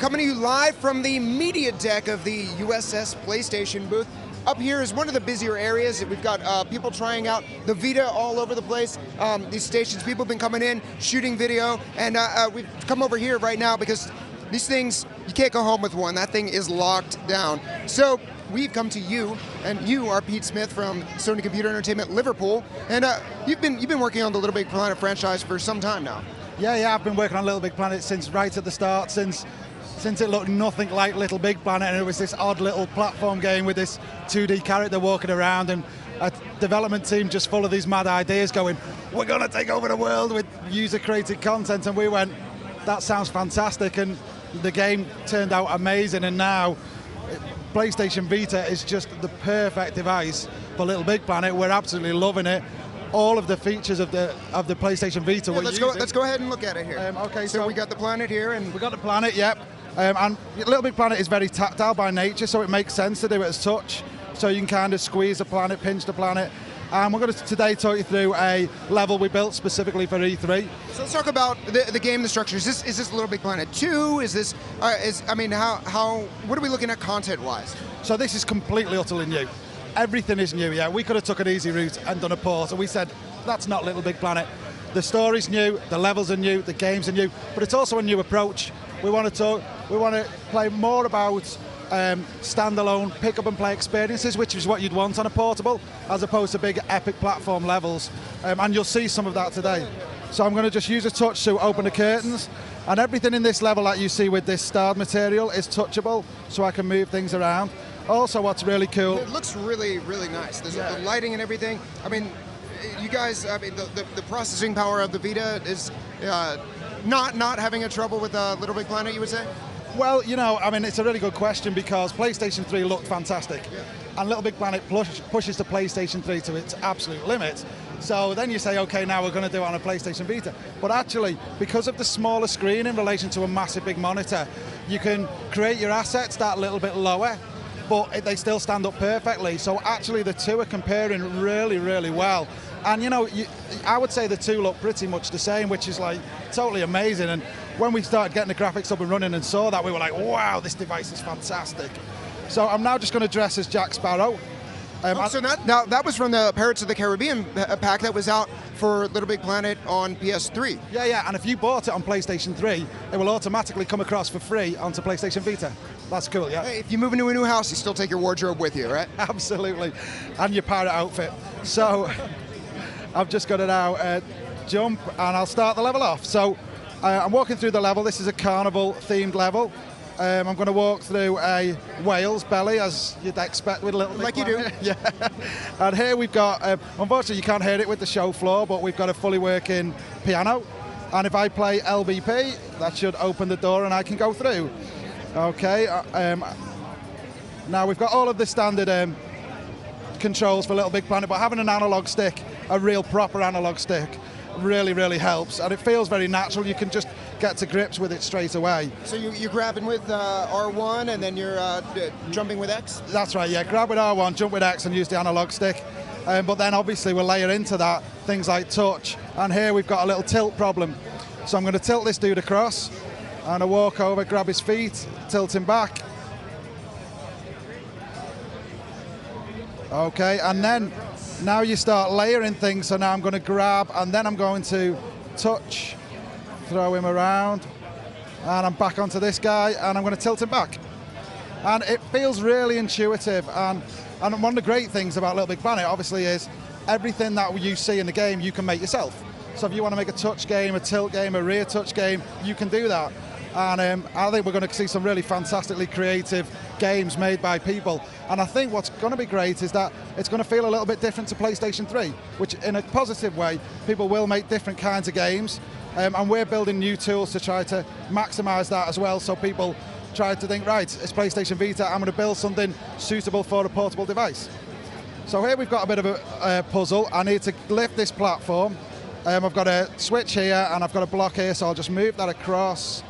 coming to you live from the media deck of the USS PlayStation booth. Up here is one of the busier areas. We've got people trying out the Vita all over the place. These stations, people have been coming in, shooting video, and we've come over here right now because these things, you can't go home with one. That thing is locked down. So we've come to you, and you are Pete Smith from Sony Computer Entertainment Liverpool, and you've been working on the LittleBigPlanet franchise for some time now. Yeah, I've been working on LittleBigPlanet since right at the start, since it looked nothing like LittleBigPlanet, and it was this odd little platform game with this 2D character walking around, and a development team just full of these mad ideas going, we're going to take over the world with user-created content, and we went, that sounds fantastic, and the game turned out amazing, and now PlayStation Vita is just the perfect device for LittleBigPlanet. We're absolutely loving it. All of the features of the PlayStation Vita. Yeah, let's go ahead and look at it here. Okay, so we got the planet here, and we got the planet. Yep. And LittleBigPlanet is very tactile by nature, so it makes sense to do it as touch. So you can kind of squeeze the planet, pinch the planet. And we're going to today talk you through a level we built specifically for E3. So let's talk about the game, the structure. Is this LittleBigPlanet 2? Is this? What are we looking at content-wise? So this is completely, utterly new. Everything is new. Yeah, we could have took an easy route and done a port, and we said that's not LittleBigPlanet. The story's new, the levels are new, the games are new, but it's also a new approach. We want to play more about standalone pick-up-and-play experiences, which is what you'd want on a portable, as opposed to big epic platform levels, and you'll see some of that today. So I'm going to just use a touch to open the curtains, and everything in this level that you see with this starred material is touchable, so I can move things around. Also, what's really cool... It looks really, really nice. There's the lighting and everything. I mean, you guys, the processing power of the Vita is not having a trouble with LittleBigPlanet, you would say? Well, it's a really good question because PlayStation 3 looked fantastic, and LittleBigPlanet pushes the PlayStation 3 to its absolute limit. So then you say, okay, now we're going to do it on a PlayStation Vita. But actually, because of the smaller screen in relation to a massive big monitor, you can create your assets that little bit lower, but they still stand up perfectly. So actually, the two are comparing really, really well. And I would say the two look pretty much the same, which is like totally amazing. And when we started getting the graphics up and running and saw that, we were like, wow, this device is fantastic. So I'm now just going to dress as Jack Sparrow. So that was from the Pirates of the Caribbean pack that was out for LittleBigPlanet on PS3. Yeah, and if you bought it on PlayStation 3, it will automatically come across for free onto PlayStation Vita. That's cool, yeah? Hey, if you move into a new house, you still take your wardrobe with you, right? Absolutely, and your pirate outfit. So I've just got to now jump, and I'll start the level off. So I'm walking through the level. This is a carnival-themed level. I'm going to walk through a whale's belly, as you'd expect with LittleBigPlanet. Like you do. Yeah. And here we've got, unfortunately you can't hear it with the show floor, but we've got a fully working piano. And if I play LBP, that should open the door and I can go through. Okay. Now we've got all of the standard controls for LittleBigPlanet, but having an analog stick, a real proper analog stick, really, really helps, and it feels very natural. You can just get to grips with it straight away. So you're grabbing with R1 and then you're jumping with X? That's right, yeah. Grab with R1, jump with X and use the analog stick. But then obviously we'll layer into that things like touch. And here we've got a little tilt problem. So I'm going to tilt this dude across, and I walk over, grab his feet, tilt him back. Okay, and then now you start layering things. So now I'm going to grab, and then I'm going to touch, throw him around, and I'm back onto this guy, and I'm going to tilt him back. And it feels really intuitive, and one of the great things about LittleBigPlanet obviously is everything that you see in the game you can make yourself. So if you want to make a touch game, a tilt game, a rear touch game, you can do that. And I think we're going to see some really fantastically creative games made by people. And I think what's going to be great is that it's going to feel a little bit different to PlayStation 3, which in a positive way, people will make different kinds of games. And we're building new tools to try to maximize that as well, so people try to think, right, it's PlayStation Vita, I'm going to build something suitable for a portable device. So here we've got a bit of a puzzle. I need to lift this platform. I've got a switch here and I've got a block here, so I'll just move that across.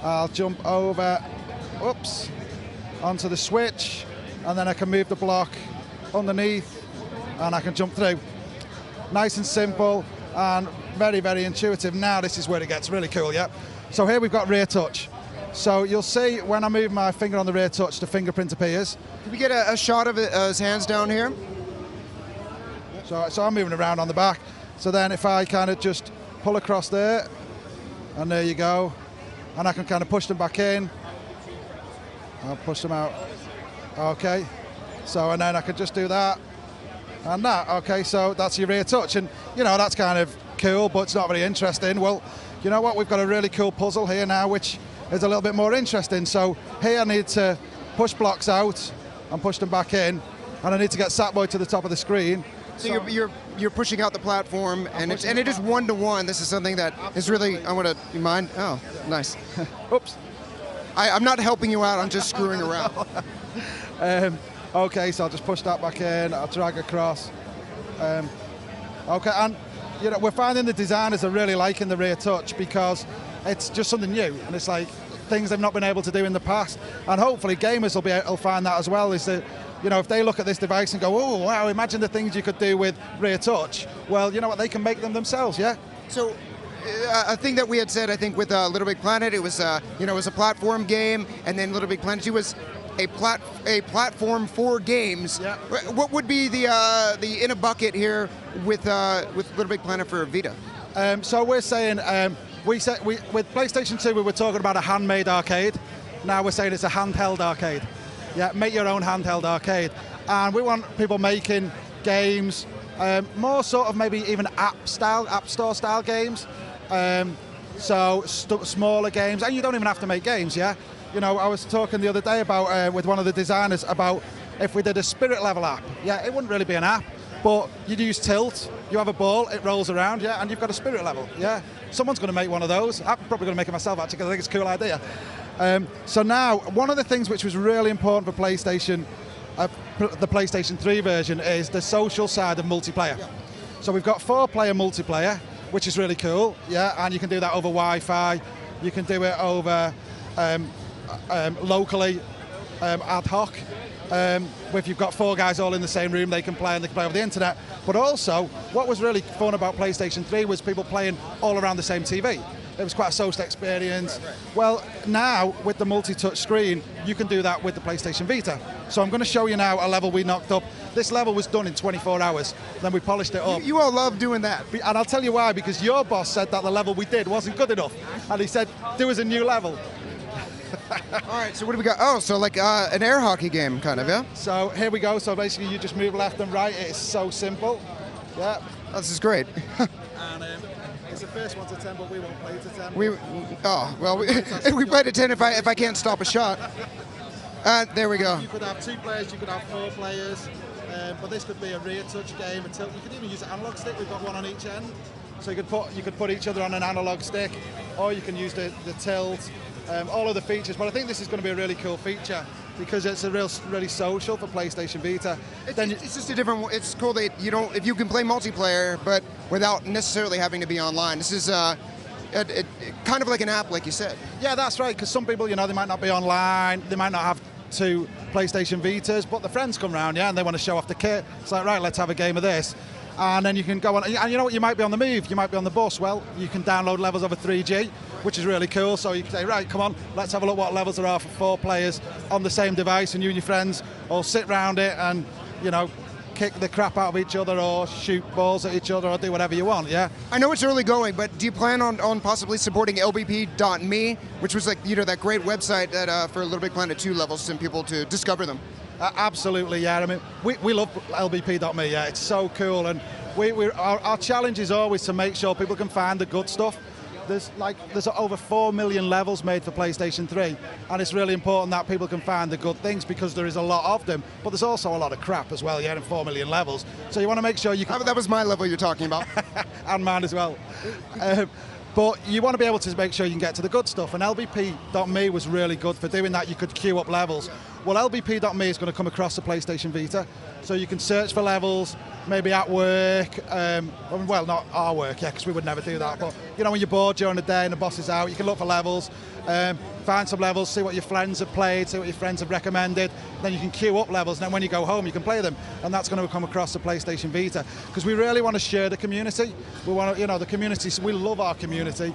I'll jump over, oops, onto the switch, and then I can move the block underneath and I can jump through. Nice and simple and very, very intuitive. Now this is where it gets really cool, yeah? So here we've got rear touch. So you'll see when I move my finger on the rear touch, the fingerprint appears. Can we get a shot of his hands down here? So I'm moving around on the back. So then if I kind of just pull across there, and there you go, and I can kind of push them back in. I'll push them out. Okay. So, and then I could just do that and that. Okay, so that's your rear touch. And, you know, that's kind of cool, but it's not very interesting. Well, you know what? We've got a really cool puzzle here now, which is a little bit more interesting. So here I need to push blocks out and push them back in, and I need to get Sackboy to the top of the screen. So you're pushing out the platform, and it is 1-to-1. This is something that is really. I want to. You mind? Oh, nice. Oops. I'm not helping you out. I'm just screwing around. Okay, so I'll just push that back in. I'll drag across. Okay, and you know we're finding the designers are really liking the rear touch because it's just something new, and it's like things they've not been able to do in the past. And hopefully gamers will find that as well. Is that, you know, if they look at this device and go, oh wow, imagine the things you could do with rear touch. Well, you know what, they can make them themselves, yeah. So a thing that we had said, I think, with LittleBigPlanet, it was it was a platform game, and then LittleBigPlanet 2 was a platform for games. Yeah. What would be the in a bucket here with LittleBigPlanet for Vita? So we're saying with PlayStation 2 we were talking about a handmade arcade. Now we're saying it's a handheld arcade. Yeah, make your own handheld arcade, and we want people making games, more sort of maybe even app store style games. So smaller games, and you don't even have to make games. Yeah, you know, I was talking the other day about with one of the designers about if we did a spirit level app. Yeah, it wouldn't really be an app, but you'd use tilt. You have a ball, it rolls around. Yeah, and you've got a spirit level. Yeah, someone's going to make one of those. I'm probably going to make it myself actually because I think it's a cool idea. So now, one of the things which was really important for PlayStation, the PlayStation 3 version, is the social side of multiplayer. Yeah. So we've got 4-player multiplayer, which is really cool, yeah, and you can do that over Wi-Fi, you can do it over locally, ad hoc. If you've got 4 guys all in the same room, they can play over the internet. But also, what was really fun about PlayStation 3 was people playing all around the same TV. It was quite a social experience. Right. Well, now with the multi-touch screen, you can do that with the PlayStation Vita. So I'm going to show you now a level we knocked up. This level was done in 24 hours. Then we polished it up. You all love doing that. And I'll tell you why, because your boss said that the level we did wasn't good enough. And he said, do us a new level. All right, so what do we got? Oh, so like an air hockey game, kind of, yeah? So here we go. So basically you just move left and right. It's so simple. Yeah. Oh, this is great. And it's the first one to 10, but we won't play to 10. We play to 10 if I can't stop a shot. There we go. You could have 2 players, you could have 4 players, but this could be a rear touch game. You could even use an analog stick. We've got one on each end, so you could put each other on an analog stick, or you can use the tilt. All of the features, but I think this is going to be a really cool feature because it's really social for PlayStation Vita. It's just a different. It's cool that if you can play multiplayer, but without necessarily having to be online. This is kind of like an app, like you said. Yeah, that's right. Because some people, they might not be online, they might not have 2 PlayStation Vitas, but the friends come round, yeah, and they want to show off the kit. It's like, right, let's have a game of this. And then you can go on, and you know what, you might be on the move, you might be on the bus. Well, you can download levels over 3G, which is really cool. So you can say, right, come on, let's have a look what levels there are for 4 players on the same device, and you and your friends all sit round it and, kick the crap out of each other or shoot balls at each other or do whatever you want, yeah? I know it's early going, but do you plan on possibly supporting LBP.me, which was like, that great website that for LittleBigPlanet 2 levels sent people to discover them? Absolutely, yeah. I mean, we love LBP.me, yeah. It's so cool, and our challenge is always to make sure people can find the good stuff. There's over 4 million levels made for PlayStation 3, and it's really important that people can find the good things because there is a lot of them, but there's also a lot of crap as well, yeah, in 4 million levels. So you want to make sure you can... That was my level you're talking about. And mine as well. But you want to be able to make sure you can get to the good stuff, and LBP.me was really good for doing that. You could queue up levels. Well, LBP.me is going to come across the PlayStation Vita, so you can search for levels, maybe at work, well, not our work, yeah, because we would never do that, but, when you're bored during the day and the boss is out, you can look for levels, find some levels, see what your friends have played, see what your friends have recommended, then you can queue up levels, and then when you go home, you can play them, and that's going to come across the PlayStation Vita, because we really want to share the community. We want to, the community, we love our community.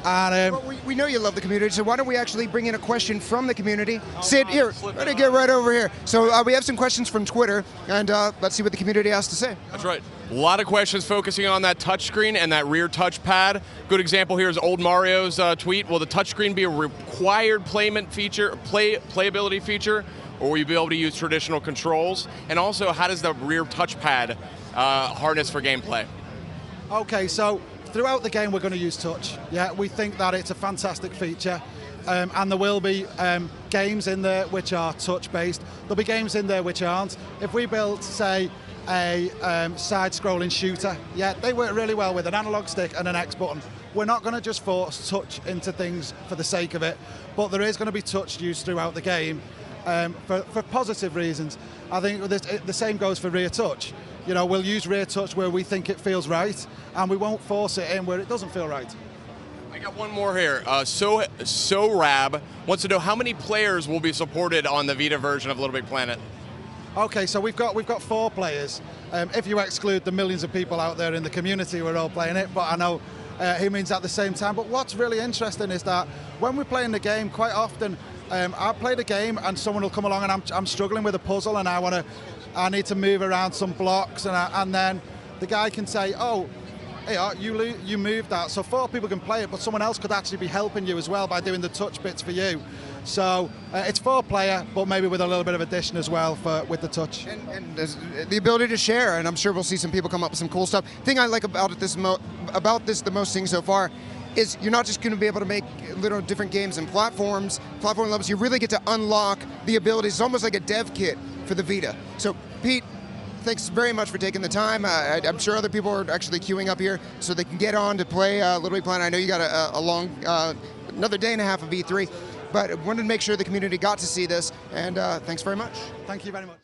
And Well, we know you love the community, so why don't we actually bring in a question from the community? Sid, here, ready to get right over here. So we have some questions from Twitter, and let's see what the community has to say. That's right. A lot of questions focusing on that touchscreen and that rear touchpad. Good example here is old Mario's tweet. Will the touchscreen be a required playability feature, or will you be able to use traditional controls? And also, how does the rear touchpad harness for gameplay? Okay, so throughout the game we're going to use touch. Yeah, we think that it's a fantastic feature, and there will be games in there which are touch-based. There'll be games in there which aren't. If we build, say, a side-scrolling shooter, yeah, they work really well with an analog stick and an X button. We're not going to just force touch into things for the sake of it, but there is going to be touch used throughout the game for positive reasons. I think the same goes for rear touch. You know, we'll use rear touch where we think it feels right, and we won't force it in where it doesn't feel right. I got one more here. Rab wants to know how many players will be supported on the Vita version of LittleBigPlanet. Okay, so we've got 4 players. If you exclude the millions of people out there in the community who are all playing it, but I know he means at the same time. But what's really interesting is that when we're playing the game, quite often I'll play the game and someone will come along and I'm struggling with a puzzle and I need to move around some blocks, and then the guy can say, oh, hey, you moved that. So 4 people can play it, but someone else could actually be helping you as well by doing the touch bits for you. So it's 4-player, but maybe with a little bit of addition as well with the touch. And the ability to share, and I'm sure we'll see some people come up with some cool stuff. The thing I like about this the most thing so far is you're not just going to be able to make little different games and platform levels. You really get to unlock the abilities. It's almost like a dev kit for the Vita. So Pete, thanks very much for taking the time. I'm sure other people are actually queuing up here so they can get on to play LittleBigPlanet. I know you got a long, another day and a half of E3, but I wanted to make sure the community got to see this, and thanks very much. Thank you very much.